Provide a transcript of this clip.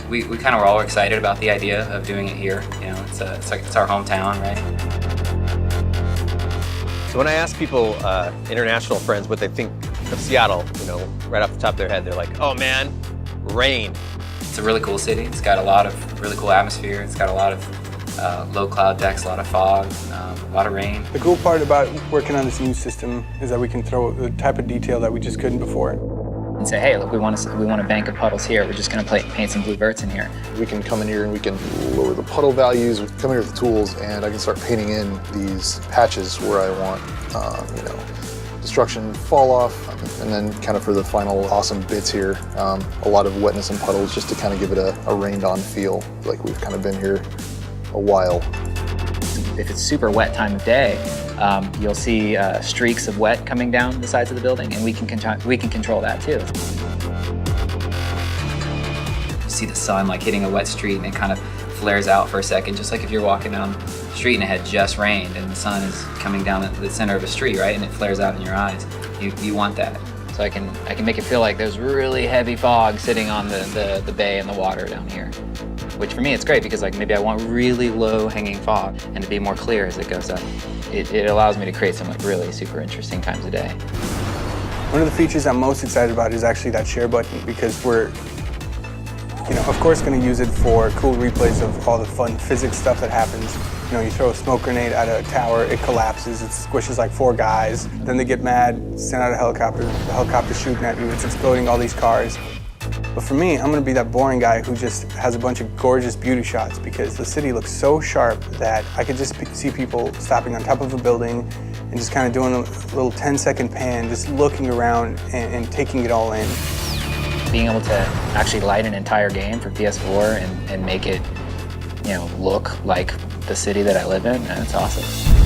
we kind of were all excited about the idea of doing it here. You know, it's our hometown, right? So when I ask people, international friends, what they think of Seattle, you know, right off the top of their head, they're like, oh man, rain. It's a really cool city. It's got a lot of really cool atmosphere. It's got a lot of low cloud decks, a lot of fog, a lot of rain. The cool part about working on this new system is that we can throw the type of detail that we just couldn't before. And say, hey, look, we want a bank of puddles here. We're just going to paint some blue verts in here. We can come in here and we can lower the puddle values. We can come here with the tools, and I can start painting in these patches where I want, you know, destruction, fall off, and then kind of for the final awesome bits here, a lot of wetness and puddles just to kind of give it a rained-on feel, like we've kind of been here a while. If it's super wet time of day, you'll see streaks of wet coming down the sides of the building, and we can control that too. You see the sun like hitting a wet street, and it kind of flares out for a second, just like if you're walking down the street and it had just rained, and the sun is coming down the center of a street, right, and it flares out in your eyes. You want that. So I can make it feel like there's really heavy fog sitting on the bay and the water down here. Which for me it's great because like maybe I want really low hanging fog and to be more clear as it goes up. It allows me to create some like really super interesting times of day. One of the features I'm most excited about is actually that share button, because we're, you know, of course going to use it for cool replays of all the fun physics stuff that happens. You know, you throw a smoke grenade at a tower, it collapses, it squishes like 4 guys. Then they get mad, send out a helicopter, the helicopter's shooting at you, it's exploding all these cars. But for me, I'm gonna be that boring guy who just has a bunch of gorgeous beauty shots, because the city looks so sharp that I could just see people stopping on top of a building and just kind of doing a little 10-second pan, just looking around and taking it all in. Being able to actually light an entire game for PS4 and make it, you know, look like the city that I live in, and it's awesome.